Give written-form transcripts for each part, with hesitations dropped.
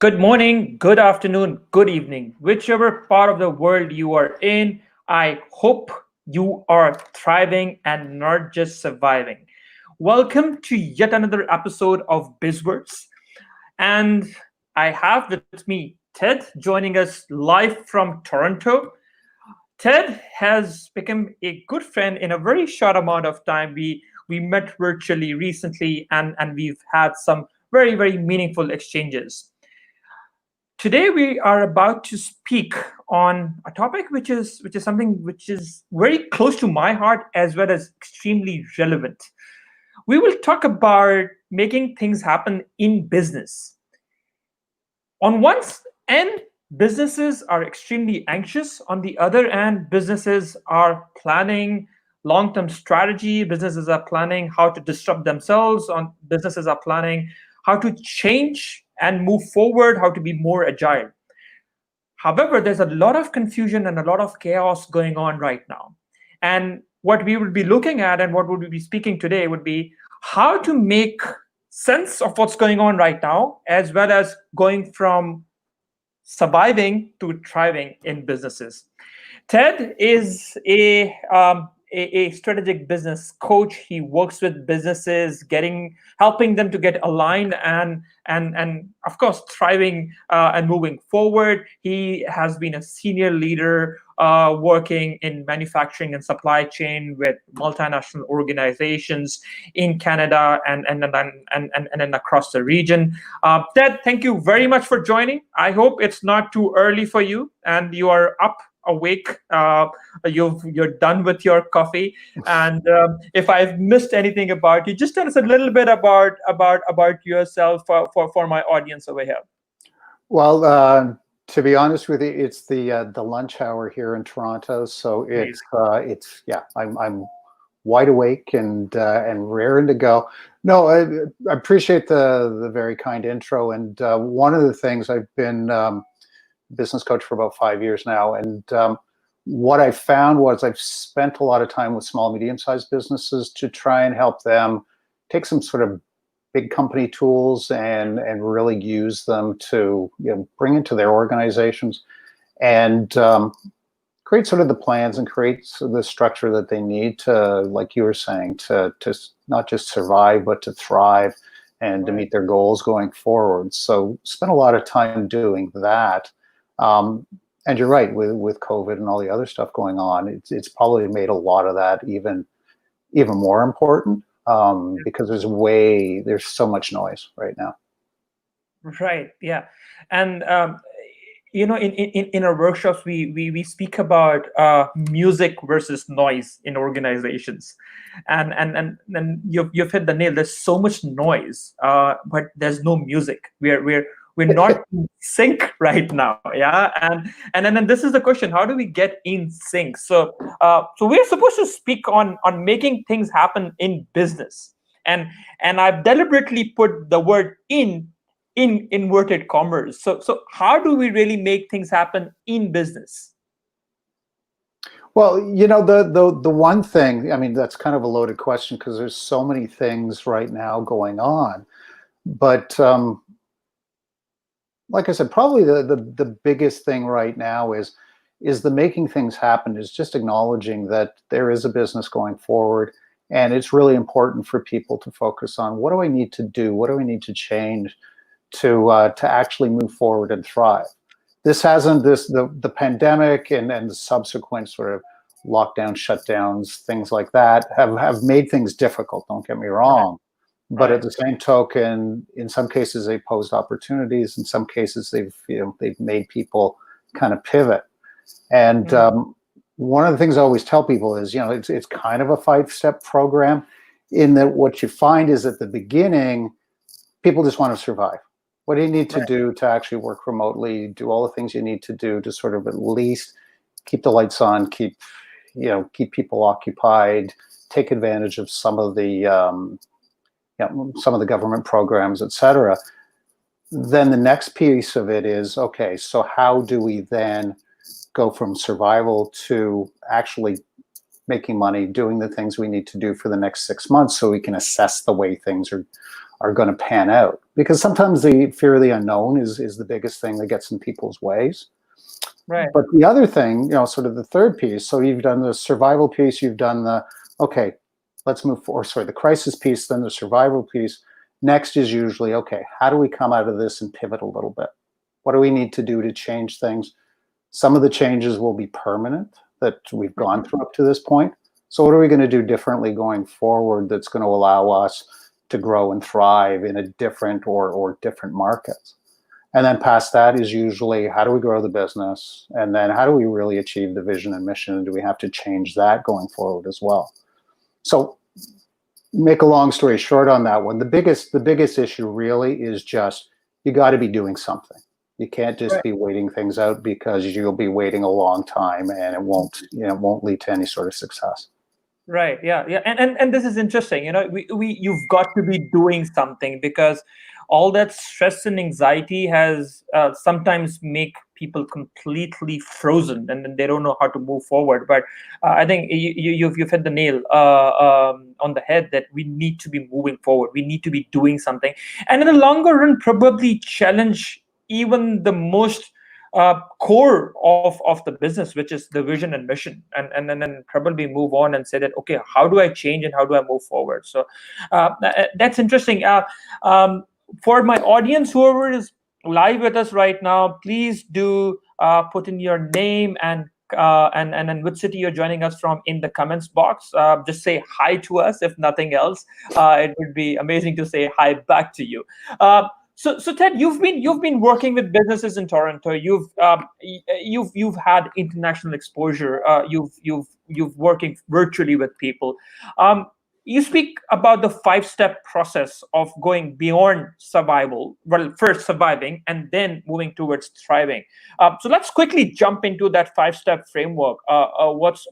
Good morning, good afternoon, good evening, whichever part of the world you are in. I hope you are thriving and not just surviving. Welcome to yet another episode of Bizverds. And I have with me Ted joining us live from Toronto. Ted has become a good friend in a very short amount of time. We met virtually recently and we've had some very meaningful exchanges. Today we are about to speak on a topic which is something which is very close to my heart as well as extremely relevant. We will talk about making things happen in business. On one end, businesses are extremely anxious. On the other end, businesses are planning long-term strategy. Businesses are planning how to disrupt themselves. On businesses are planning how to change and move forward, how to be more agile. However, there's a lot of confusion and a lot of chaos going on right now. And what we would be looking at and what would we be speaking today would be how to make sense of what's going on right now, as well as going from surviving to thriving in businesses. Ted is a strategic business coach. He works with businesses, helping them to get aligned and of course thriving and moving forward. He has been a senior leader working in manufacturing and supply chain with multinational organizations in Canada and then across the region. Ted, thank you very much for joining. I hope it's not too early for you and you are up awake. You're done with your coffee, and if I've missed anything about you, just tell us a little bit about yourself for my audience over here. Well, to be honest with you, it's the lunch hour here in Toronto, so it's yeah, I'm wide awake and raring to go. No, I appreciate the very kind intro, and one of the things I've been business coach for about 5 years now, and what I found was I've spent a lot of time with small, medium-sized businesses to try and help them take some sort of big company tools and really use them to bring into their organizations and create sort of the plans and create the structure that they need to, like you were saying, to not just survive but to thrive and to meet their goals going forward. So spent a lot of time doing that. And you're right, with COVID and all the other stuff going on, it's probably made a lot of that even more important because there's so much noise right now. Right. Yeah. And in our workshops, we speak about music versus noise in organizations, and you've hit the nail. There's so much noise, but there's no music. We're not in sync right now. Yeah. And then this is the question: how do we get in sync? So we're supposed to speak on making things happen in business, and I've deliberately put the word in inverted commas. So how do we really make things happen in business? Well, the one thing, I mean, that's kind of a loaded question because there's so many things right now going on. But like I said, probably the biggest thing right now is the making things happen is just acknowledging that there is a business going forward. And it's really important for people to focus on what do I need to do? What do I need to change to actually move forward and thrive? The pandemic and the subsequent sort of lockdown, shutdowns, things like that have made things difficult. Don't get me wrong, but at the same token, in some cases they posed opportunities. In some cases they've made people kind of pivot. And one of the things I always tell people is it's kind of a 5-step program, in that what you find is at the beginning people just want to survive. What do you need to do to actually work remotely, do all the things you need to do to sort of at least keep the lights on, keep people occupied, take advantage of some of the government programs, et cetera. Then the next piece of it is, okay, so how do we then go from survival to actually making money, doing the things we need to do for the next 6 months so we can assess the way things are going to pan out. because sometimes the fear of the unknown is the biggest thing that gets in people's ways. Right. But the other thing, sort of the third piece, so you've done the survival piece, you've done the, okay, let's move forward, sorry, the crisis piece, then the survival piece. Next is usually, okay, how do we come out of this and pivot a little bit? What do we need to do to change things? Some of the changes will be permanent that we've gone through up to this point. So what are we going to do differently going forward that's going to allow us to grow and thrive in a different or different markets? And then past that is usually, how do we grow the business? And then how do we really achieve the vision and mission? And do we have to change that going forward as well? So make a long story short on that one, the biggest issue really is just, you got to be doing something. You can't just be waiting things out, because you'll be waiting a long time and it won't lead to any sort of success. Right. Yeah. Yeah. And this is interesting. You've got to be doing something, because all that stress and anxiety has sometimes make people completely frozen, and then they don't know how to move forward. But I think you've hit the nail on the head, that we need to be moving forward. We need to be doing something, and in the longer run, probably challenge even the most core of the business, which is the vision and mission, and then probably move on and say that, okay, how do I change and how do I move forward? So that's interesting. For my audience, whoever is live with us right now, please do put in your name and which city you're joining us from in the comments box. Just say hi to us, if nothing else. It would be amazing to say hi back to you. So Ted, you've been working with businesses in Toronto. You've had international exposure. You've working virtually with people. You speak about the 5-step process of going beyond survival. Well, first surviving and then moving towards thriving. So let's quickly jump into that 5-step framework. What's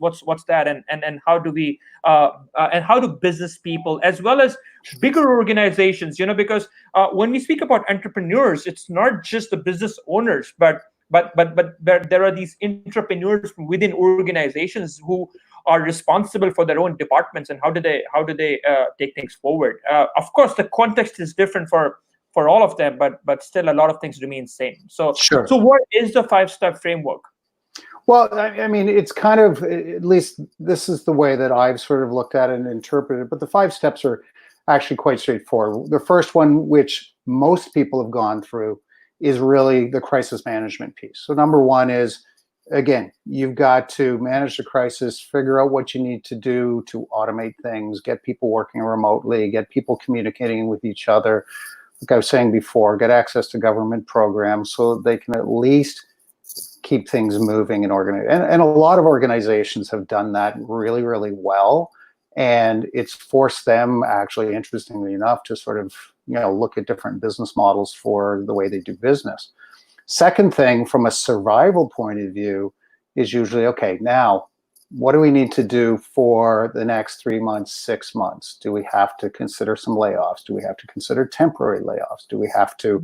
that, and how do we and how do business people as well as bigger organizations, because when we speak about entrepreneurs, it's not just the business owners, but there are these entrepreneurs within organizations who are responsible for their own departments, and how do they take things forward. Of course, the context is different for all of them, but still a lot of things remain same. So Sure. So what is the 5-step framework? Well, I mean, it's kind of, at least this is the way that I've sort of looked at it and interpreted it, but the 5 steps are actually quite straightforward. The first one, which most people have gone through, is really the crisis management piece. So number one is, again, you've got to manage the crisis, figure out what you need to do to automate things, get people working remotely, get people communicating with each other. Like I was saying before, get access to government programs so that they can at least keep things moving and organized. And a lot of organizations have done that really, really well. And it's forced them, actually, interestingly enough, to sort of look at different business models for the way they do business. Second thing, from a survival point of view, is usually, okay, now, what do we need to do for the next 3 months, 6 months? Do we have to consider some layoffs? Do we have to consider temporary layoffs? Do we have to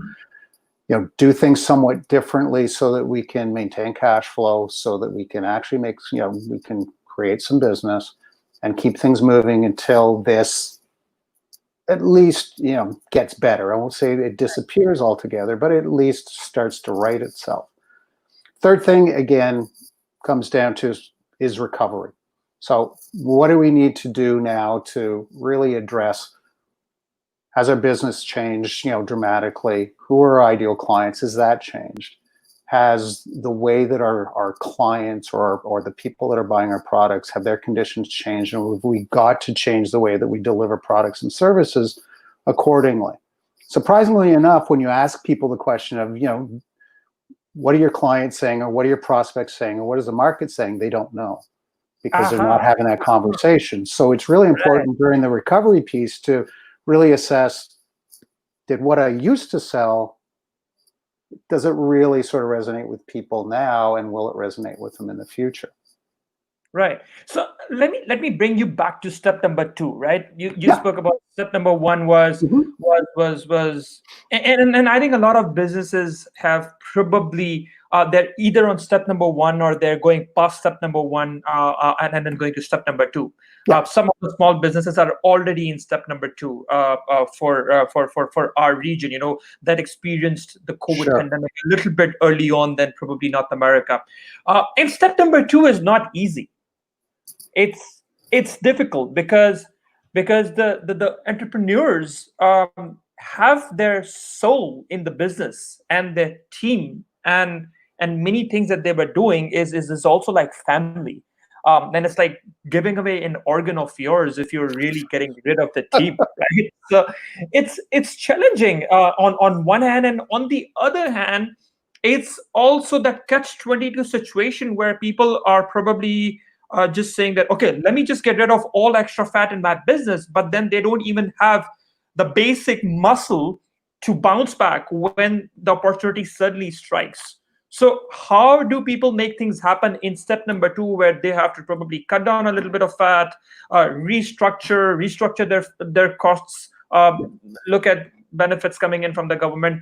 do things somewhat differently so that we can maintain cash flow, so that we can actually make, we can create some business and keep things moving until this at least, gets better. I won't say it disappears altogether, but it at least starts to right itself. Third thing, again, comes down to is recovery. So what do we need to do now to really address, has our business changed, dramatically? Who are our ideal clients? Has that changed? Has the way that our clients or the people that are buying our products, have their conditions changed? And have we got to change the way that we deliver products and services accordingly? Surprisingly enough, when you ask people the question of, what are your clients saying, or what are your prospects saying, or what is the market saying, they don't know, because they're not having that conversation. So it's really important during the recovery piece to really assess, did what I used to sell, does it really sort of resonate with people now, and will it resonate with them in the future? Right. So let me bring you back to step number 2. Right. You spoke about step number 1 was and I think a lot of businesses have probably they're either on step number one or they're going past step number one and then going to step number two. Yeah. Some of the small businesses are already in step number two for our region, that experienced the COVID Sure. pandemic a little bit early on than probably North America. And step number two is not easy. It's difficult because the entrepreneurs have their soul in the business, and their team, and many things that they were doing is also like family. And it's like giving away an organ of yours if you're really getting rid of the team, right? So it's challenging on one hand, and on the other hand, it's also that catch-22 situation where people are probably just saying that, okay, let me just get rid of all extra fat in my business, but then they don't even have the basic muscle to bounce back when the opportunity suddenly strikes. So how do people make things happen in step number two, where they have to probably cut down a little bit of fat, restructure their costs, look at benefits coming in from the government?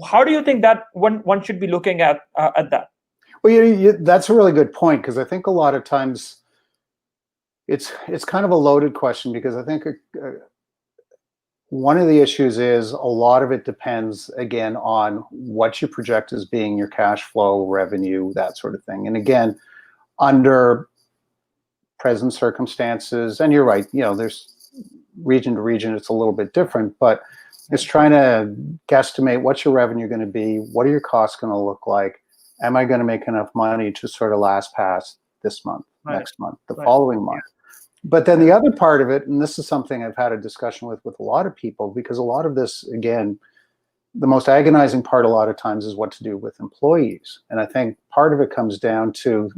How do you think that one should be looking at that? Well, that's a really good point, because I think a lot of times it's kind of a loaded question, because I think one of the issues is a lot of it depends, again, on what you project as being your cash flow, revenue, that sort of thing. And again, under present circumstances, and you're right, there's region to region, it's a little bit different, but it's trying to guesstimate what's your revenue going to be, what are your costs going to look like, am I going to make enough money to sort of last past this month, next month, the following month? But then the other part of it, and this is something I've had a discussion with a lot of people, because a lot of this, again, the most agonizing part a lot of times is what to do with employees. And I think part of it comes down to,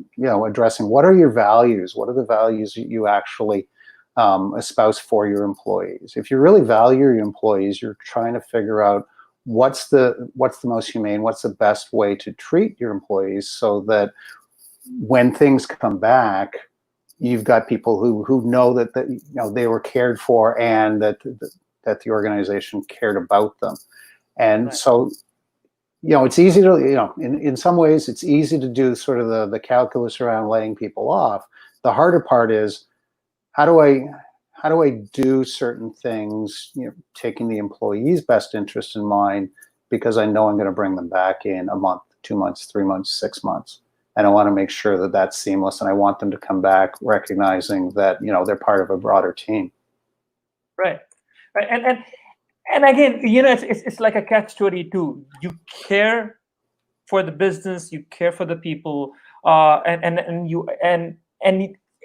addressing what are your values? What are the values you actually espouse for your employees? If you really value your employees, you're trying to figure out what's the most humane, what's the best way to treat your employees, so that when things come back, you've got people who know that they were cared for, and that the organization cared about them. And so, it's easy to, in some ways, it's easy to do sort of the calculus around laying people off. The harder part is, how do I do certain things, taking the employee's best interest in mind, because I know I'm going to bring them back in a month, 2 months, 3 months, 6 months. And I want to make sure that that's seamless, and I want them to come back recognizing that, they're part of a broader team. Right. And again, it's like a catch-22. You care for the business, you care for the people, and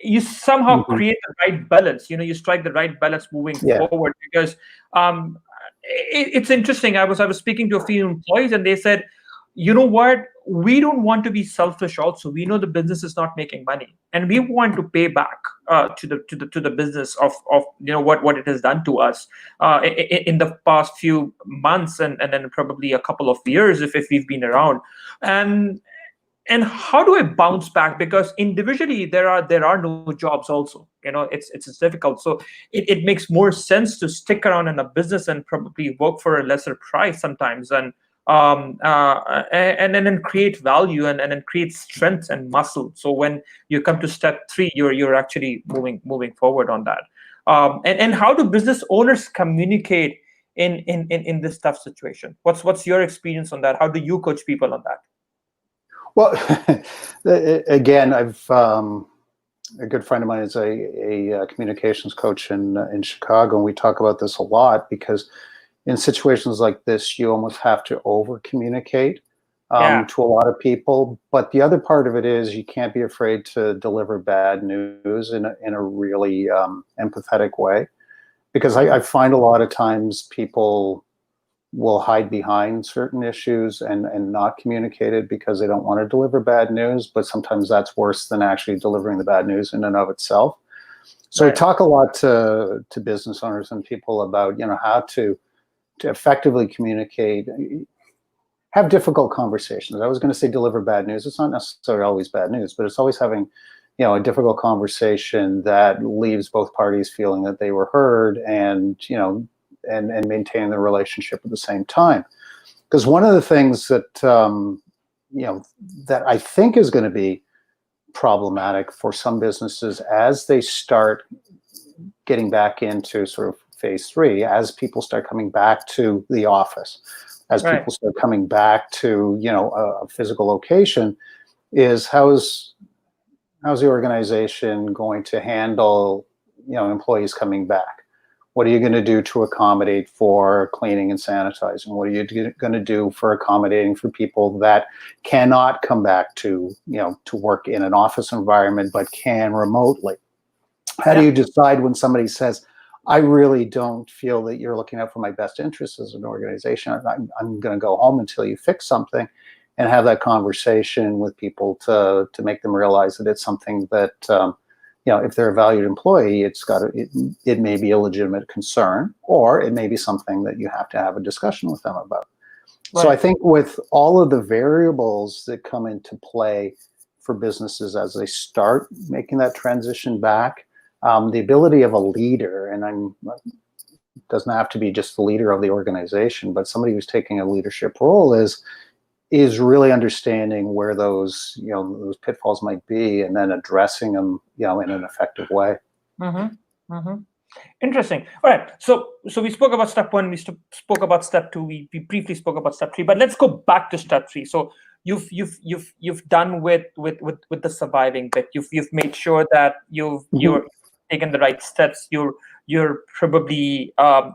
you somehow create the right balance. You strike the right balance moving forward, because it's interesting. I was speaking to a few employees, and they said, you know what, we don't want to be selfish also. We know the business is not making money, and we want to pay back to the business of what it has done to us in the past few months, and then probably a couple of years if we've been around. And how do I bounce back? Because individually there are no jobs also. It's difficult. So it makes more sense to stick around in a business and probably work for a lesser price sometimes, and then create value, and then create strength and muscle. So when you come to step 3, you're actually moving forward on that. And how do business owners communicate in this tough situation? What's your experience on that? How do you coach people on that? Well, again, I've a good friend of mine is a communications coach in Chicago, and we talk about this a lot, because in situations like this, you almost have to over communicate to a lot of people. But the other part of it is, you can't be afraid to deliver bad news in a really empathetic way, because I find a lot of times people will hide behind certain issues and not communicate it because they don't want to deliver bad news. But sometimes that's worse than actually delivering the bad news in and of itself. So I talk a lot to business owners and people about, how to effectively communicate, have difficult conversations. I was going to say deliver bad news. It's not necessarily always bad news, but it's always having, a difficult conversation that leaves both parties feeling that they were heard, and, and maintain the relationship at the same time. Because one of the things that that I think is going to be problematic for some businesses as they start getting back into sort of phase 3, as people start coming back to the office, as Right. people start coming back to a physical location, is how's the organization going to handle employees coming back? What are you going to do to accommodate for cleaning and sanitizing? What are you going to do for accommodating for people that cannot come back to to work in an office environment but can remotely? How do you decide when somebody says, I really don't feel that you're looking out for my best interests as an organization. I'm going to go home until you fix something, and have that conversation with people to make them realize that it's something that, if they're a valued employee, it may be a legitimate concern, or it may be something that you have to have a discussion with them about. Right. So I think with all of the variables that come into play for businesses as they start making that transition back, the ability of a leader, and it doesn't have to be just the leader of the organization, but somebody who's taking a leadership role is really understanding where those pitfalls might be, and then addressing them in an effective way. Mm-hmm. Mm-hmm. Interesting. All right. So we spoke about step 1. We spoke about step 2. We briefly spoke about step 3. But let's go back to step 3. So you've done with the surviving bit. You've made sure that you're taken the right steps. You're probably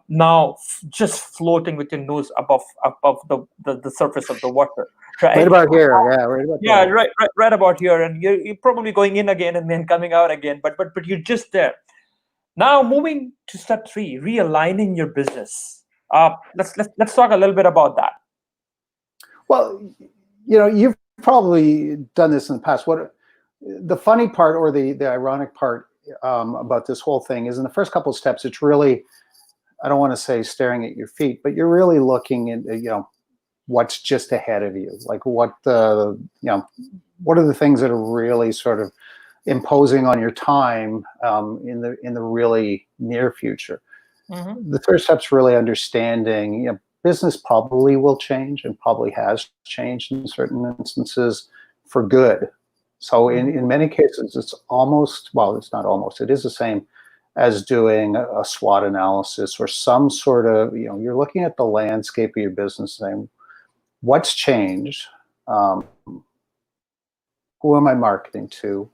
now just floating with your nose above the surface of the water. Right about here, right about there. Right about here, and you're probably going in again and then coming out again. But you're just there. Now, moving to step 3, realigning your business. Let's talk a little bit about that. Well, you've probably done this in the past. What the funny part, or the ironic part about this whole thing is, in the first couple of steps, it's really, I don't want to say staring at your feet, but you're really looking at what's just ahead of you, like what are the things that are really sort of imposing on your time in the really near future. Mm-hmm. The third step's really understanding business probably will change, and probably has changed in certain instances for good. So in many cases, it's almost, well, it's not almost, it is the same as doing a SWOT analysis, or some sort of, you're looking at the landscape of your business saying, what's changed? Who am I marketing to?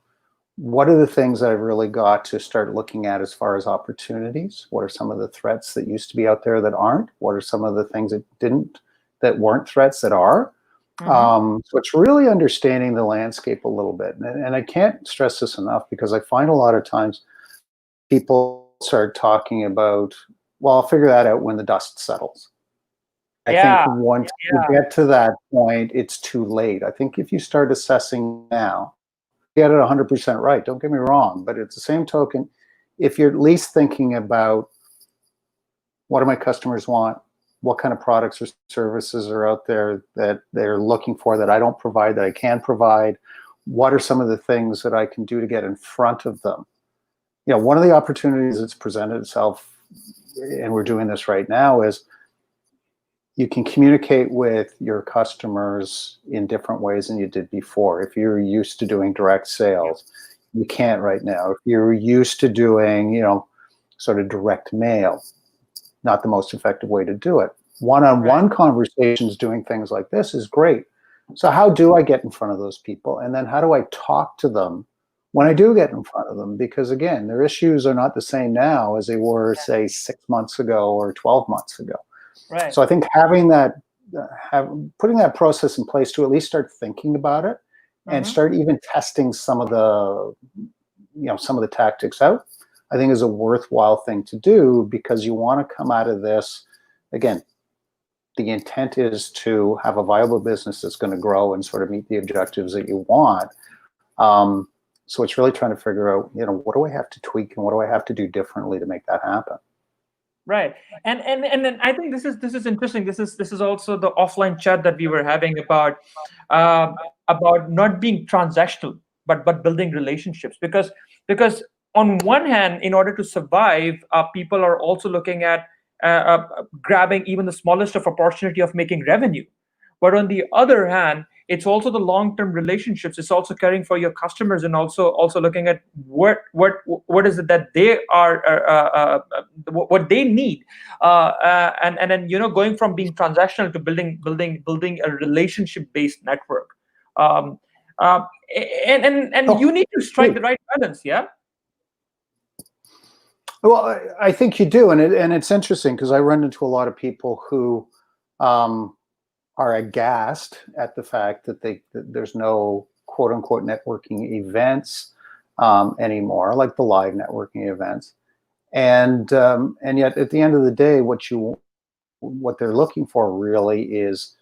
What are the things that I've really got to start looking at as far as opportunities? What are some of the threats that used to be out there that aren't? What are some of the things that weren't threats that are? Mm-hmm. So it's really understanding the landscape a little bit. And I can't stress this enough, because I find a lot of times people start talking about, well, I'll figure that out when the dust settles. I think once you get to that point, it's too late. I think if you start assessing now, get it 100% right, don't get me wrong, but at the same token, if you're at least thinking about, what do my customers want? What kind of products or services are out there that they're looking for that I don't provide, that I can provide? What are some of the things that I can do to get in front of them? One of the opportunities that's presented itself, and we're doing this right now, is you can communicate with your customers in different ways than you did before. If you're used to doing direct sales, you can't right now. If you're used to doing, sort of direct mail, not the most effective way to do it. One-on-one conversations doing things like this is great. So how do I get in front of those people? And then how do I talk to them when I do get in front of them? Because again, their issues are not the same now as they were, say, 6 months ago or 12 months ago. Right. So I think having that, putting that process in place to at least start thinking about it, and start even testing some of the tactics out, I think is a worthwhile thing to do, because you want to come out of this, again, the intent is to have a viable business that's going to grow and sort of meet the objectives that you want. So it's really trying to figure out, what do I have to tweak and what do I have to do differently to make that happen? Right, and then I think this is interesting. This is also the offline chat that we were having about not being transactional, but building relationships. Because on one hand, in order to survive, people are also looking at grabbing even the smallest of opportunity of making revenue. But on the other hand, It's also the long-term relationships. It's also caring for your customers, and also looking at what is it that they are what they need, and then going from being transactional to building a relationship-based network. Um, uh, and Oh, you need to strike the right balance. Yeah. well, I think you do, and it's interesting because I run into a lot of people who um, are aghast at the fact that that there's no quote unquote networking events anymore, like the live networking events, and yet at the end of the day, what they're looking for really is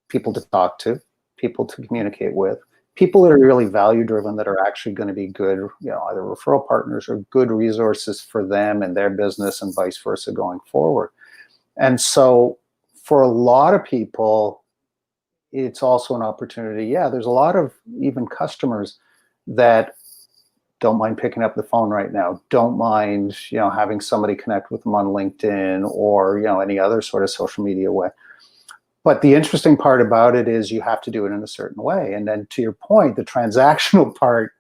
people to talk to, people to communicate with, people that are really value driven, that are actually going to be good, either referral partners or good resources for them and their business, and vice versa going forward. And so for a lot of people, it's also an opportunity. Yeah, there's a lot of even customers that don't mind picking up the phone right now, don't mind, having somebody connect with them on LinkedIn or, any other sort of social media way. But the interesting part about it is you have to do it in a certain way. And then to your point, the transactional part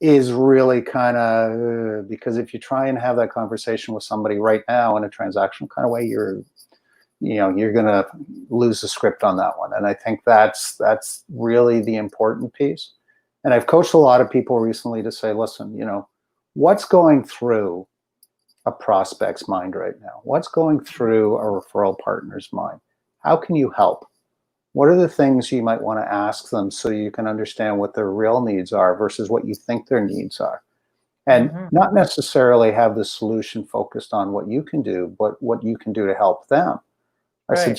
is really kind of, because if you try and have that conversation with somebody right now in a transactional kind of way, you're going to lose the script on that one. And I think that's really the important piece. And I've coached a lot of people recently to say, listen, what's going through a prospect's mind right now? What's going through a referral partner's mind? How can you help? What are the things you might want to ask them so you can understand what their real needs are versus what you think their needs are? And not necessarily have the solution focused on what you can do, but what you can do to help them. I said,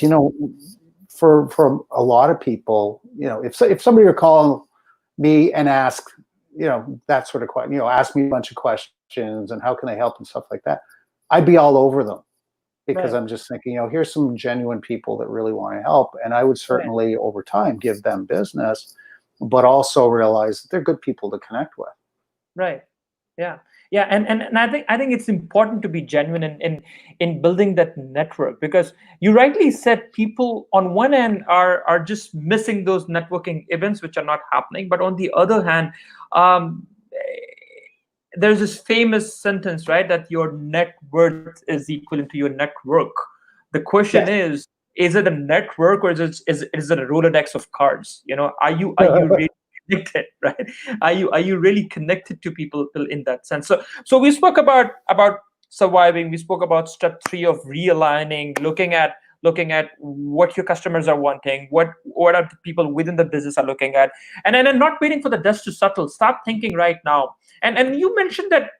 for a lot of people, if somebody were calling me and ask, that sort of question, ask me a bunch of questions and how can I help and stuff like that, I'd be all over them, because I'm just thinking, here's some genuine people that really want to help. And I would certainly over time give them business, but also realize that they're good people to connect with. Right. Yeah. Yeah. And I think it's important to be genuine in building that network, because you rightly said people on one end are just missing those networking events which are not happening. But on the other hand, um, there's this famous sentence, right, that your net worth is equivalent to your network. The question Yes. is it a network, or is it a Rolodex of cards? Are you really connected, right? Are you really connected to people in that sense? So we spoke about surviving. We spoke about step 3 of realigning, looking at what your customers are wanting, what are the people within the business are looking at, and then not waiting for the dust to settle. Start thinking right now. And you mentioned that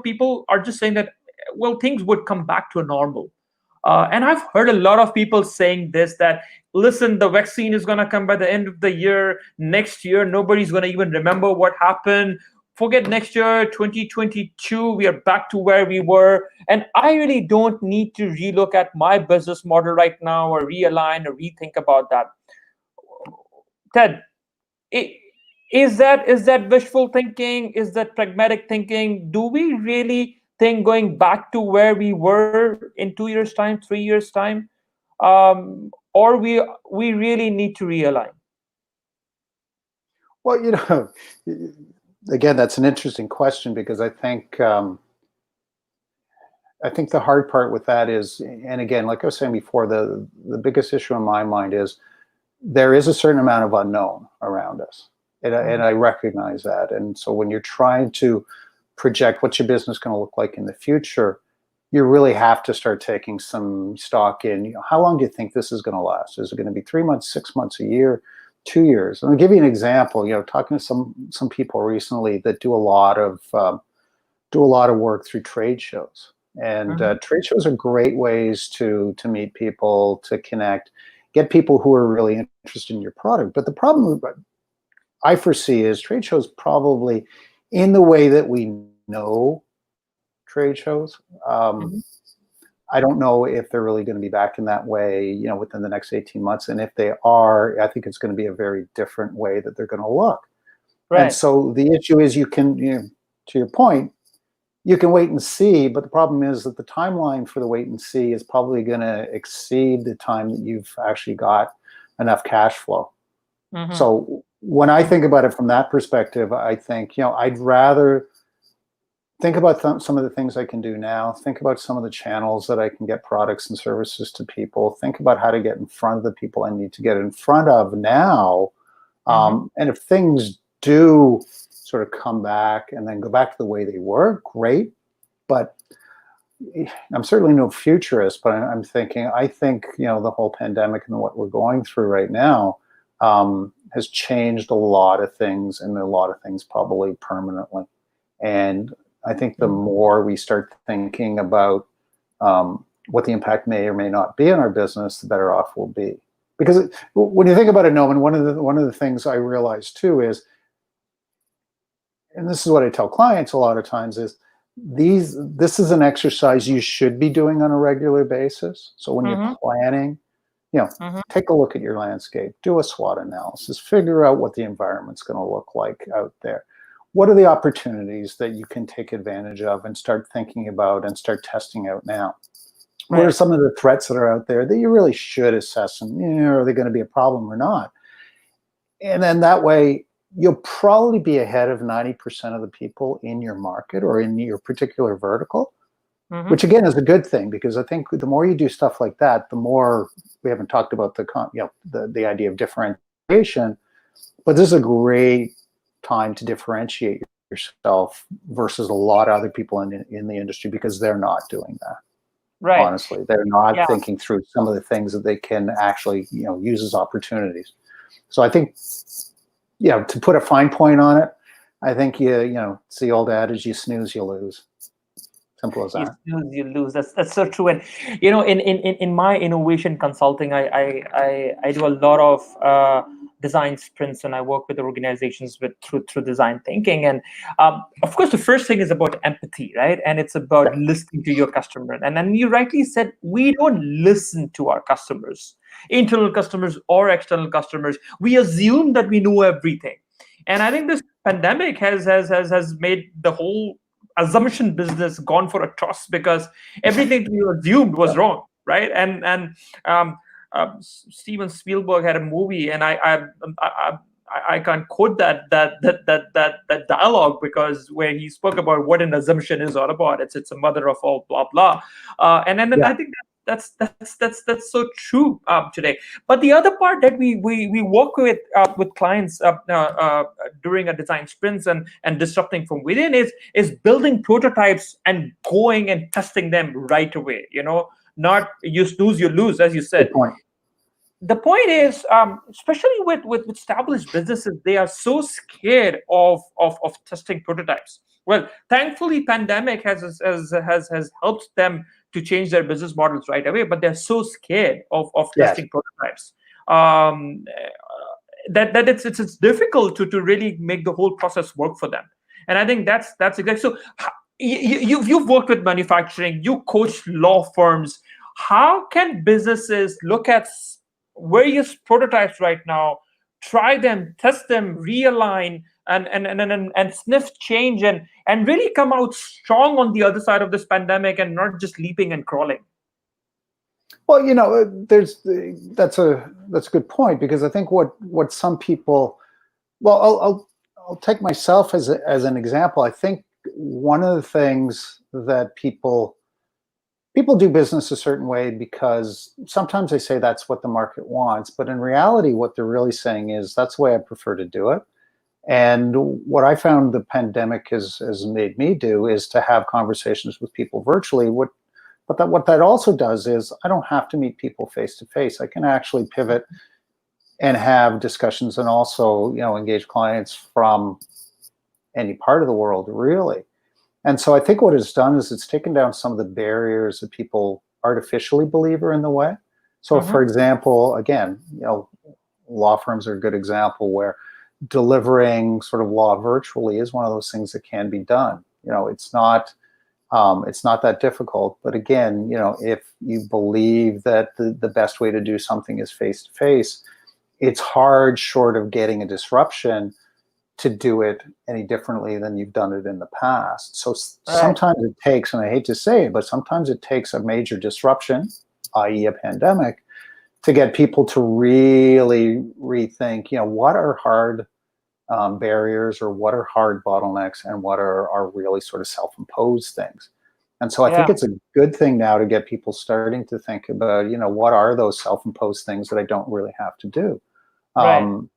people are just saying that, well, things would come back to a normal. And I've heard a lot of people saying this, that listen, the vaccine is going to come by the end of the year. Next year, nobody's going to even remember what happened. Forget next year, 2022, we are back to where we were. And I really don't need to relook at my business model right now, or realign or rethink about that. Ted, is that wishful thinking? Is that pragmatic thinking? Do we really think going back to where we were in 2 years time, 3 years time, or we really need to realign? Well, again, that's an interesting question, because I think the hard part with that is, and again, like I was saying before, the biggest issue in my mind is there is a certain amount of unknown around us. And I recognize that. And so when you're trying to project what's your business going to look like in the future, you really have to start taking some stock in, how long do you think this is going to last? Is it going to be 3 months, 6 months, a year, 2 years? And I'll give you an example. Talking to some people recently that do a lot of work through trade shows. And trade shows are great ways to meet people, to connect, get people who are really interested in your product. But the problem I foresee is trade shows, probably in the way that we know trade shows, I don't know if they're really going to be back in that way, within the next 18 months. And if they are, I think it's going to be a very different way that they're going to look. Right. And so the issue is, to your point, you can wait and see, but the problem is that the timeline for the wait and see is probably going to exceed the time that you've actually got enough cash flow. Mm-hmm. So when I think about it from that perspective, I think, I'd rather think about some of the things I can do now, think about some of the channels that I can get products and services to people, think about how to get in front of the people I need to get in front of now. Mm-hmm. And if things do sort of come back and then go back to the way they were, great. But I'm certainly no futurist, but I'm thinking, I think, the whole pandemic and what we're going through right now has changed a lot of things, and a lot of things probably permanently. And I think the more we start thinking about what the impact may or may not be on our business, the better off we'll be. Because when you think about it, Noman, one of the things I realize too is, and this is what I tell clients a lot of times, is this is an exercise you should be doing on a regular basis. So when Mm-hmm. you're planning, Mm-hmm. take a look at your landscape, do a SWOT analysis, figure out what the environment's going to look like out there. What are the opportunities that you can take advantage of and start thinking about and start testing out now? What are some of the threats that are out there that you really should assess, and are they going to be a problem or not? And then that way, you'll probably be ahead of 90% of the people in your market or in your particular vertical, Mm-hmm. which again is a good thing, because I think the more you do stuff like that, the more, we haven't talked about the idea of differentiation, but this is a great time to differentiate yourself versus a lot of other people in the industry, because they're not doing that. Right. Honestly, they're not Yeah. thinking through some of the things that they can actually, use as opportunities. So I think, to put a fine point on it, I think it's the old adage: you snooze, you lose. Simple as You that. snooze, you lose. That's so true. And in my innovation consulting, I do a lot of design sprints, and I work with organizations through design thinking. And of course, the first thing is about empathy, right? And it's about listening to your customer. And then you rightly said, we don't listen to our customers, internal customers or external customers. We assume that we know everything. And I think this pandemic has made the whole assumption business gone for a toss, because everything you assumed was wrong, right? And Steven Spielberg had a movie, and I can't quote that dialogue, because where he spoke about what an assumption is all about. It's a mother of all blah blah, and then I think that's so true today. But the other part that we work with clients during a design sprints and disrupting from within is building prototypes and going and testing them right away. Not you snooze, you lose, as you said. Good point. The point is, especially with established businesses, they are so scared of testing prototypes. Well, thankfully, pandemic has helped them to change their business models right away, but they're so scared of testing prototypes that it's difficult to really make the whole process work for them. And I think that's exactly so. You've worked with manufacturing, you coach law firms. How can businesses look at various prototypes right now, try them, test them, realign, and sniff change, and really come out strong on the other side of this pandemic, and not just leaping and crawling? Well, that's a good point, because I think what some people, well, I'll take myself as an example. I think one of the things that people do business a certain way because sometimes they say that's what the market wants, but in reality, what they're really saying is that's the way I prefer to do it. And what I found the pandemic has made me do is to have conversations with people virtually. What that also does is I don't have to meet people face to face. I can actually pivot and have discussions, and also engage clients from any part of the world, really. And so I think what it's done is it's taken down some of the barriers that people artificially believe are in the way. So, for example, again, law firms are a good example where delivering sort of law virtually is one of those things that can be done. It's not that difficult. But again, if you believe that the best way to do something is face to face, it's hard, short of getting a disruption, to do it any differently than you've done it in the past. So sometimes it takes, and I hate to say it, but sometimes it takes a major disruption, i.e. a pandemic, to get people to really rethink, what are hard barriers, or what are hard bottlenecks, and what are really sort of self-imposed things. And so I think Yeah. it's a good thing now to get people starting to think about, what are those self-imposed things that I don't really have to do. Right. Um,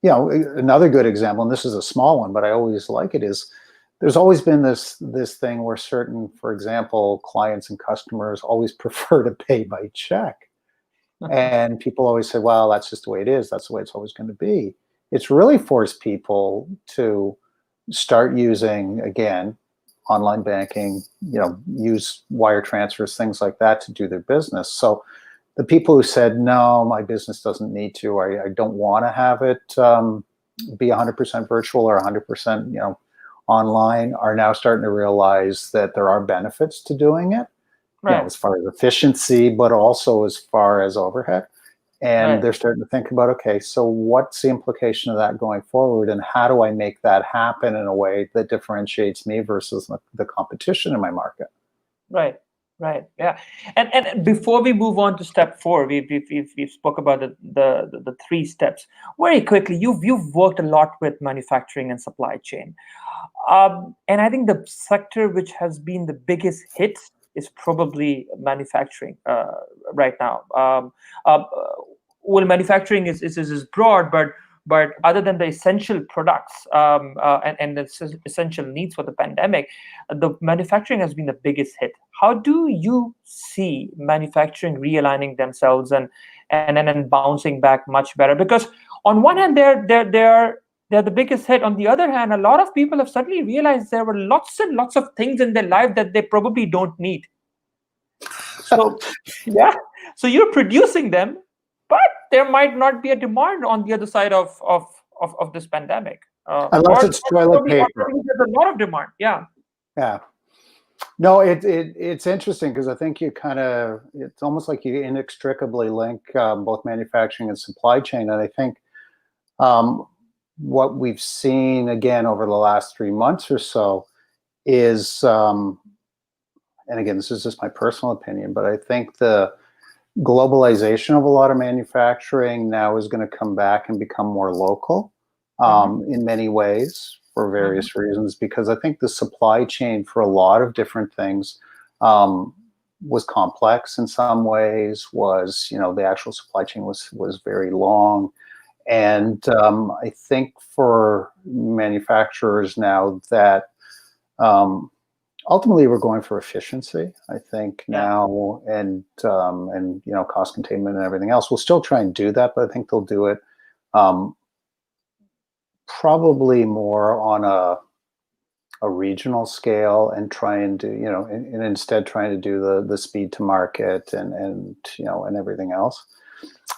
Another good example, and this is a small one, but I always like it, is there's always been this thing where certain, for example, clients and customers always prefer to pay by check. And people always say, well, that's just the way it is. That's the way it's always going to be. It's really forced people to start using, again, online banking, use wire transfers, things like that to do their business. So the people who said, no, my business doesn't need to, I don't want to have it be 100% virtual or 100%, online, are now starting to realize that there are benefits to doing it, Right. as far as efficiency, but also as far as overhead. And Right. they're starting to think about, okay, so what's the implication of that going forward, and how do I make that happen in a way that differentiates me versus the competition in my market? Right. Right. Yeah. And before we move on to step four, we've spoke about the three steps very quickly. You've worked a lot with manufacturing and supply chain, and I think the sector which has been the biggest hit is probably manufacturing right now. Uh, well, manufacturing is broad, but other than the essential products and the essential needs for the pandemic, the manufacturing has been the biggest hit. How do you see manufacturing realigning themselves and bouncing back much better? Because on one hand, they're the biggest hit. On the other hand, a lot of people have suddenly realized there were lots and lots of things in their life that they probably don't need. So yeah, so you're producing them, but there might not be a demand on the other side of this pandemic. Unless it's toilet paper. Probably there's a lot of demand. Yeah. Yeah. No, it's interesting, because I think it's almost like you inextricably link both manufacturing and supply chain. And I think um, what we've seen again over the last 3 months or so is, and again, this is just my personal opinion, but I think the globalization of a lot of manufacturing now is going to come back and become more local Hmm. in many ways, for Hmm. various reasons, because I think the supply chain for a lot of different things um, was complex in some ways, the actual supply chain was very long. And I think for manufacturers now that um, ultimately we're going for efficiency, I think Yeah. now, and cost containment and everything else. We'll still try and do that, but I think they'll do it um, probably more on a regional scale, and try and do, and instead trying to do the speed to market and everything else.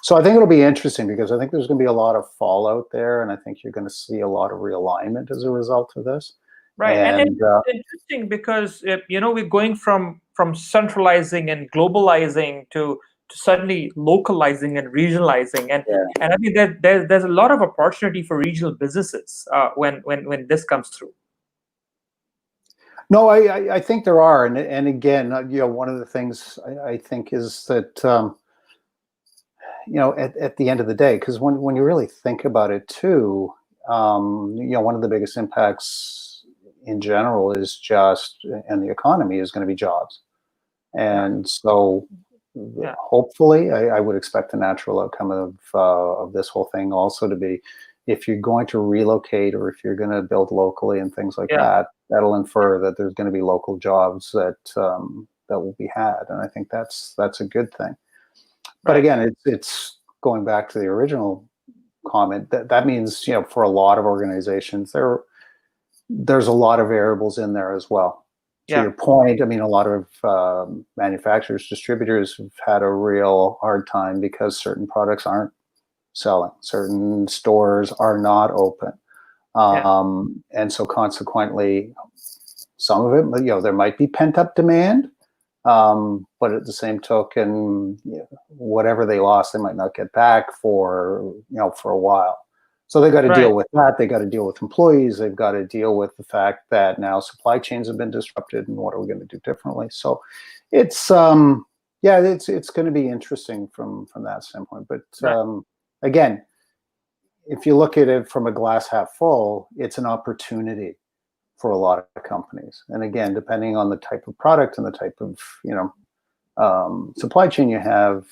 So I think it'll be interesting, because I think there's going to be a lot of fallout there, and I think you're going to see a lot of realignment as a result of this. Right. And And it's interesting because we're going from centralizing and globalizing to suddenly localizing and regionalizing, yeah. and I think that there's a lot of opportunity for regional businesses when this comes through. No, I think there are, and again, one of the things I think is that at the end of the day, because when you really think about it too, one of the biggest impacts in general is just, and the economy is going to be jobs. Yeah. And so Yeah. hopefully I would expect the natural outcome of this whole thing also to be, if you're going to relocate, or if you're going to build locally and things like Yeah. that, that'll infer that there's going to be local jobs that will be had. And I think that's a good thing. But Right. again, it's going back to the original comment, that means, for a lot of organizations, there's a lot of variables in there as well. To Yeah. your point, I mean, a lot of manufacturers, distributors have had a real hard time because certain products aren't selling, certain stores are not open, Yeah. and so consequently, some of it, there might be pent up demand, but at the same token, whatever they lost, they might not get back for a while. So they got to Right. deal with that. They got to deal with employees. They've got to deal with the fact that now supply chains have been disrupted, and what are we going to do differently? So it's Yeah, it's going to be interesting from that standpoint. But Right. again, if you look at it from a glass half full, it's an opportunity for a lot of companies. And again, depending on the type of product and the type of supply chain you have,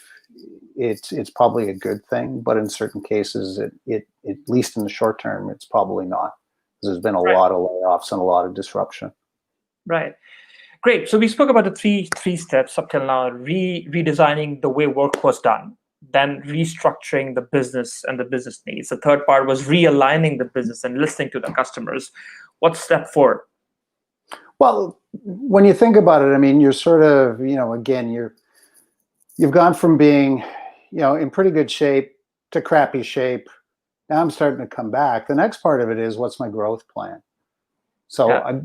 it's probably a good thing. But in certain cases, it at least in the short term, it's probably not. There's been a Right. lot of layoffs and a lot of disruption. Right. Great. So we spoke about the three steps up till now: redesigning the way work was done, then restructuring the business and the business needs. The third part was realigning the business and listening to the customers. What's step four? Well, when you think about it, I mean, you're sort of, again, you've gone from being, in pretty good shape to crappy shape. Now I'm starting to come back. The next part of it is, what's my growth plan? So Yeah.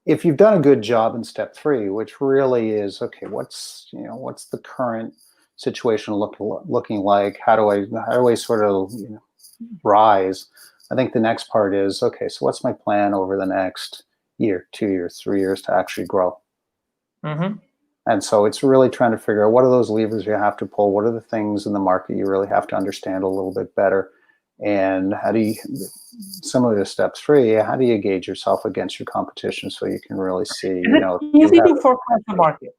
if you've done a good job in step three, which really is, okay, what's the current situation looking like? How do I sort of rise? I think the next part is, okay, so what's my plan over the next year, 2 years, 3 years to actually grow? Mm-hmm. And so it's really trying to figure out, what are those levers you have to pull? What are the things in the market you really have to understand a little bit better? And how do you, similar to step three, how do you gauge yourself against your competition so you can really see, Is it you easy have, to forecast the market?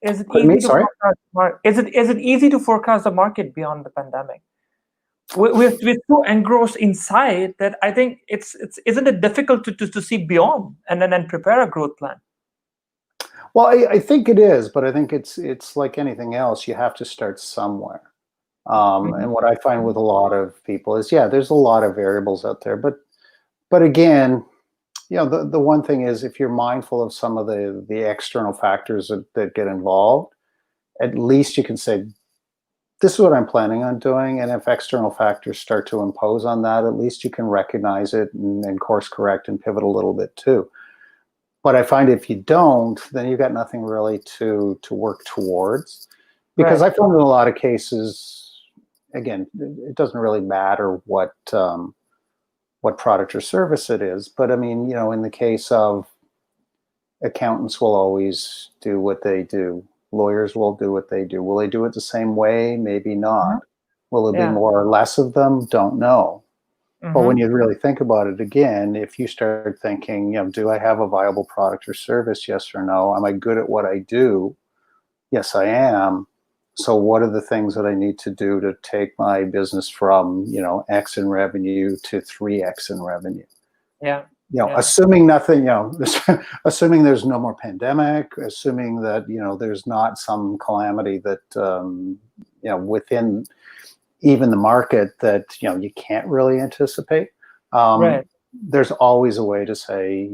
Is it pardon me, easy to sorry? forecast the market? Is it easy to forecast the market beyond the pandemic? We're so engrossed inside that I think it's isn't it difficult to see beyond and then prepare a growth plan? Well, I think it is, but I think it's like anything else. You have to start somewhere. Mhm. And what I find with a lot of people is, yeah, there's a lot of variables out there, but again, the one thing is, if you're mindful of some of the external factors that get involved, at least you can say, this is what I'm planning on doing. And if external factors start to impose on that, at least you can recognize it and course correct and pivot a little bit too. But I find if you don't, then you've got nothing really to work towards. Because Right. I found in a lot of cases, again, it doesn't really matter what product or service it is. But I mean, in the case of accountants, will always do what they do. Lawyers will do what they do. Will they do it the same way? Maybe Mhm. not. Will there be Yeah. more or less of them? Don't know. But when Hmm. you really think about it again, if you start thinking, do I have a viable product or service? Yes or no? Am I good at what I do? Yes, I am. So what are the things that I need to do to take my business from, X in revenue to 3X in revenue? Yeah. Yeah. Assuming nothing, assuming there's no more pandemic, assuming that, there's not some calamity that, within even the market that, you can't really anticipate. Right. There's always a way to say,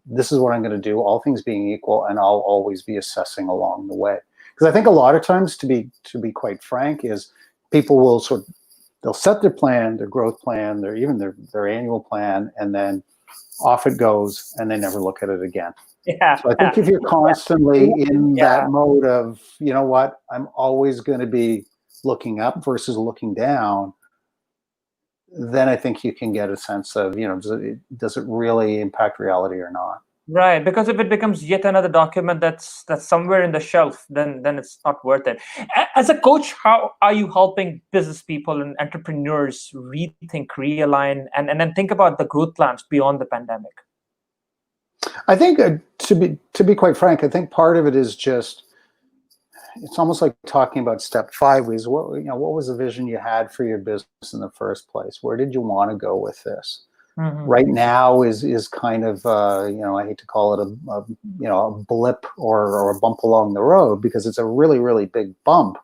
this is what I'm going to do, all things being equal, and I'll always be assessing along the way. Because I think a lot of times, to be quite frank, is people will they'll set their plan, their growth plan, their annual plan, and then off it goes, and they never look at it again. Yeah. So I think if you're Yeah. constantly in Yeah. that mode of, what, I'm always going to be looking up versus looking down, then I think you can get a sense of, does it really impact reality or not? Right, because if it becomes yet another document that's somewhere in the shelf, then it's not worth it. As a coach, how are you helping business people and entrepreneurs rethink, realign, and then think about the growth plans beyond the pandemic? I think to be quite frank, I think part of it is just, it's almost like talking about step five is, what was the vision you had for your business in the first place? Where did you want to go with this? Hmm. Right now is kind of, I hate to call it a blip or a bump along the road, because it's a really, really big bump.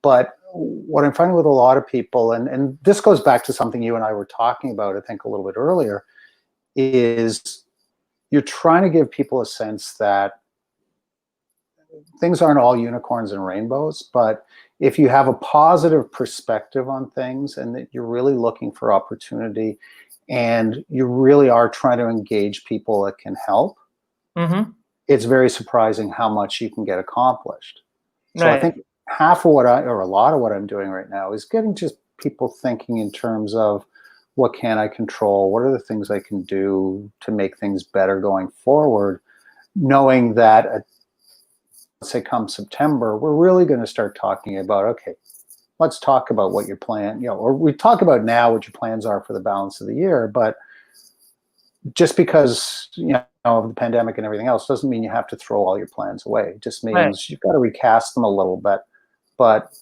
But what I'm finding with a lot of people, and this goes back to something you and I were talking about, I think, a little bit earlier, is you're trying to give people a sense that things aren't all unicorns and rainbows. But if you have a positive perspective on things, and that you're really looking for opportunity, and you really are trying to engage people that can help, Hmm. it's very surprising how much you can get accomplished. So I Right. think half of or a lot of what I'm doing right now is getting just people thinking in terms of, what can I control? What are the things I can do to make things better going forward? Knowing that say come September, we're really going to start talking about, okay, let's talk about what your plan, or we talk about now what your plans are for the balance of the year. But just because, of the pandemic and everything else doesn't mean you have to throw all your plans away. It just Right. means you've got to recast them a little bit. But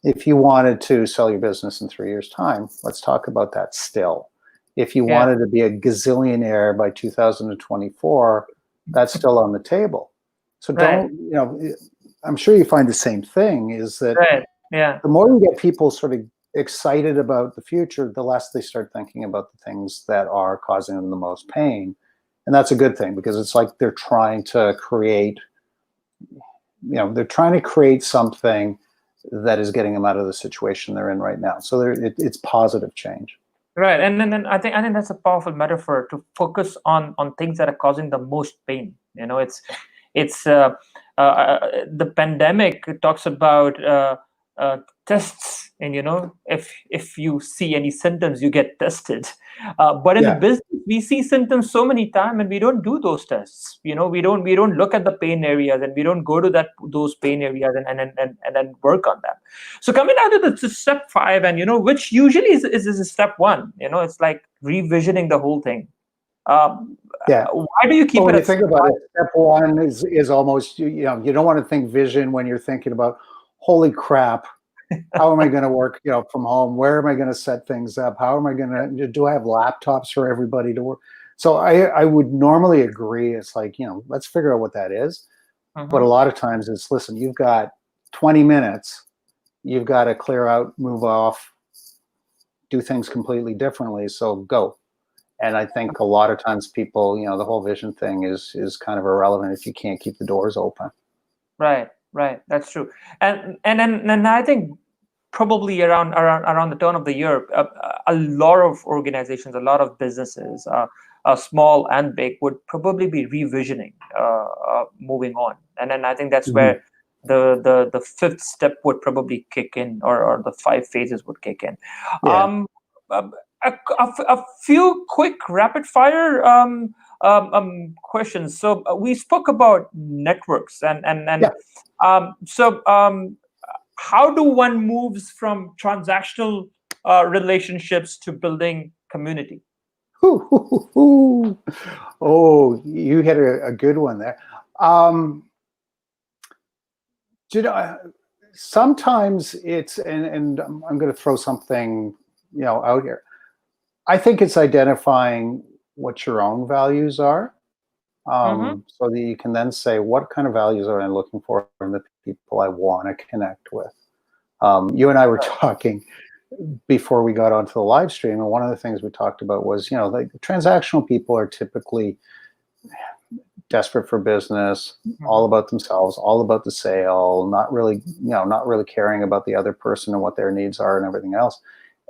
if you wanted to sell your business in 3 years' time, let's talk about that still. If you Yeah. wanted to be a gazillionaire by 2024, that's still on the table. So Right. don't, I'm sure you find the same thing, is that Right. Yeah. the more you get people sort of excited about the future, the less they start thinking about the things that are causing them the most pain. And that's a good thing, because it's like they're trying to create, something that is getting them out of the situation they're in right now. So it's positive change. Right. And then I think that's a powerful metaphor, to focus on things that are causing the most pain. The pandemic talks about tests, and if you see any symptoms, you get tested. But in the Yeah. business, we see symptoms so many times, and we don't do those tests. We don't look at the pain areas, and we don't go to those pain areas and then work on them. So coming out of the step 5, and which usually is step 1. It's like revisioning the whole thing. Um, Yeah. why do you keep Well, when it you at think step about 5? it, step one is almost, you don't want to think vision when you're thinking about, holy crap, how am I going to work, from home? Where am I going to set things up? How am I going to, do I have laptops for everybody to work? So I would normally agree. It's like, let's figure out what that is. But a Mhm. lot of times it's, listen, you've got 20 minutes. You've got to clear out, move off, do things completely differently. So go. And I think a lot of times people, the whole vision thing is kind of irrelevant if you can't keep the doors open. Right, right. That's true. And I think probably around the turn of the year, a lot of organizations, a lot of businesses, small and big, would probably be revisioning, moving on. And then I think that's Mm-hmm. where the 5th step would probably kick in, or the 5 phases would kick in. Yeah. Um, um, a few quick rapid fire questions. So we spoke about networks, Yeah. so how do one moves from transactional relationships to building community? Oh, you hit a good one there. You know, sometimes it's, and I'm going to throw something, out here. I think it's identifying what your own values are, Mm-hmm. so that you can then say, what kind of values are I looking for in the people I want to connect with? You and I were talking before we got onto the live stream, and one of the things we talked about was, like, transactional people are typically desperate for business, all about themselves, all about the sale, not really caring about the other person and what their needs are and everything else.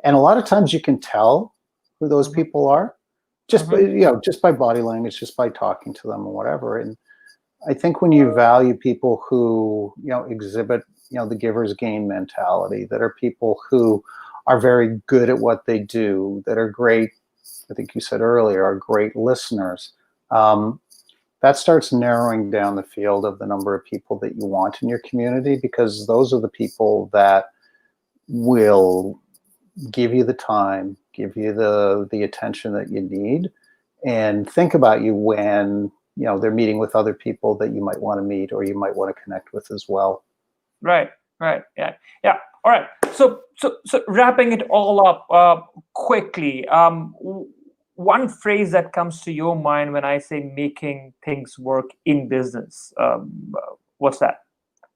And a lot of times you can tell who those Mm-hmm. people are just by, Mm-hmm. just by body language, just by talking to them or whatever. And I think when you value people who, exhibit, the giver's gain mentality, that are people who are very good at what they do, that are great, I think you said earlier, are great listeners. That starts narrowing down the field of the number of people that you want in your community, because those are the people that will give you the time, give you the attention that you need, and think about you when, they're meeting with other people that you might want to meet or you might want to connect with as well. Right, right, yeah, yeah. All right. So wrapping it all up quickly. One phrase that comes to your mind when I say making things work in business, what's that?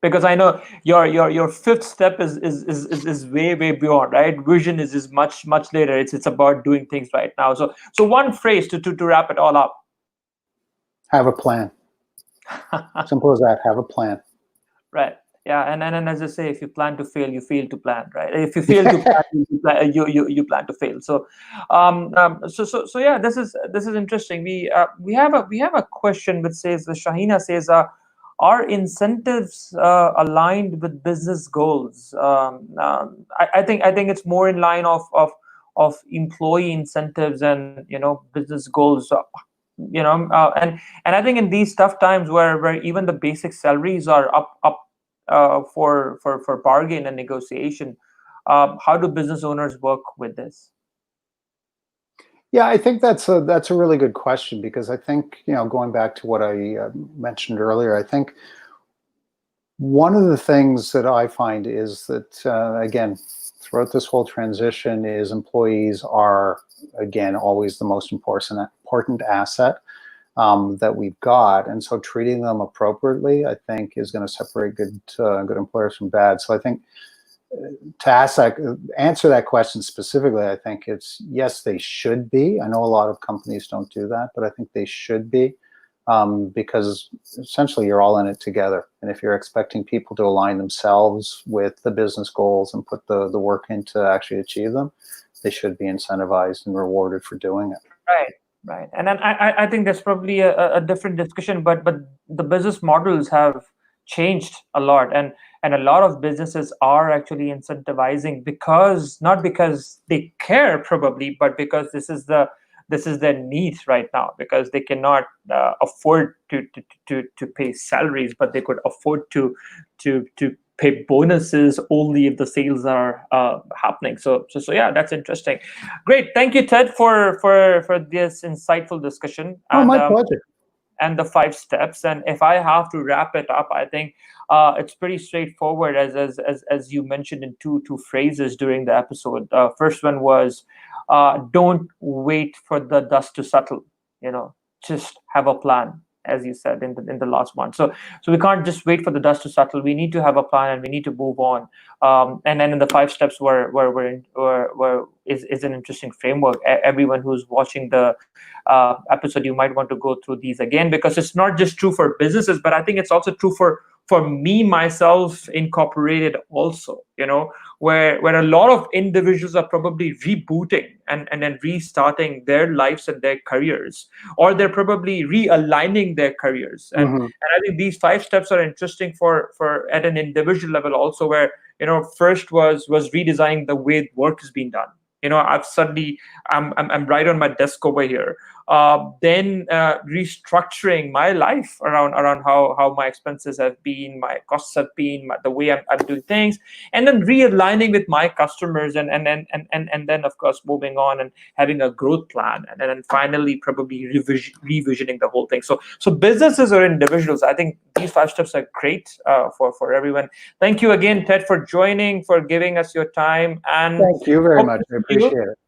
Because I know your 5th step is way beyond, right? Vision is much later. It's about doing things right now. So one phrase to wrap it all up. Have a plan. Simple as that. Have a plan. Right. Yeah. And as I say, if you plan to fail, you fail to plan. Right. If you fail to plan, you plan to fail. So yeah, this is interesting. We have a question which says, Shahina says, are incentives aligned with business goals? I think it's more in line of employee incentives and business goals. And I think in these tough times where even the basic salaries are up for bargain and negotiation, how do business owners work with this? Yeah, I think that's a really good question, because I think, going back to what I mentioned earlier, I think one of the things that I find is that, again, throughout this whole transition, is employees are, again, always the most important asset that we've got, and so treating them appropriately, I think, is going to separate good employers from bad. So I think, to answer that question specifically, I think it's yes, they should be. I know a lot of companies don't do that, but I think they should be, because essentially you're all in it together. And if you're expecting people to align themselves with the business goals and put the work in to actually achieve them, they should be incentivized and rewarded for doing it. Right, right. And then I think there's probably a different discussion, but the business models have changed a lot, and a lot of businesses are actually incentivizing, because not because they care probably, but because this is their need right now, because they cannot afford to pay salaries, but they could afford to pay bonuses only if the sales are happening. So yeah, that's interesting. Great, thank you, Ted, for this insightful discussion, Oh, my pleasure. and the 5 steps. And if I have to wrap it up, I think it's pretty straightforward, as you mentioned in two phrases during the episode. First one was, don't wait for the dust to settle. Just have a plan, as you said in the last one. So we can't just wait for the dust to settle. We need to have a plan, and we need to move on. And then in the 5 steps is an interesting framework. Everyone who's watching the episode, you might want to go through these again, because it's not just true for businesses, but I think it's also true for me, myself incorporated also, where a lot of individuals are probably rebooting and then restarting their lives and their careers, or they're probably realigning their careers. And Hmm. I think these 5 steps are interesting for at an individual level also, where first was redesigning the way work is being done. I've suddenly I'm right on my desk over here. Then restructuring my life around how my expenses have been, my costs have been, the way I'm doing things, and then realigning with my customers, and then of course moving on and having a growth plan, and then finally probably revisioning the whole thing. So businesses or individuals, I think these 5 steps are great for everyone. Thank you again, Ted, for joining, for giving us your time, and Thank you very hope much. to I see you. appreciate it.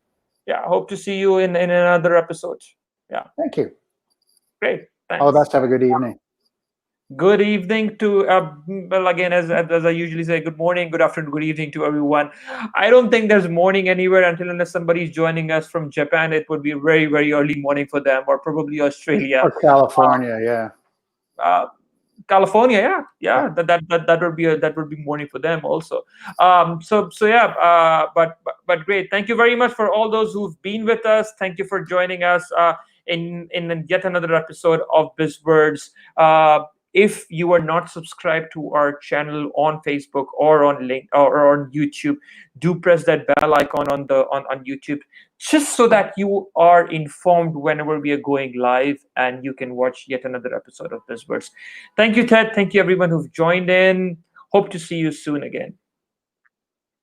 Yeah, hope to see you in another episode. Yeah, Thank you. great. All the Thanks. best. Have a good evening. Good evening to, well, again, as I usually say, good morning, good afternoon, good evening to everyone. I don't think there's morning anywhere until unless somebody's joining us from Japan. It would be very, very early morning for them, or probably Australia. Or California, yeah. Uh, California, yeah, Yeah. yeah, that would be morning for them also. So yeah, but great. Thank you very much for all those who've been with us. Thank you for joining us in yet another episode of Bizverds. If you are not subscribed to our channel on Facebook or on link or on YouTube, do press that bell icon on YouTube, just so that you are informed whenever we are going live, and you can watch yet another episode of Bizverds. Thank you, Ted. Thank you, everyone who've joined in. Hope to see you soon again.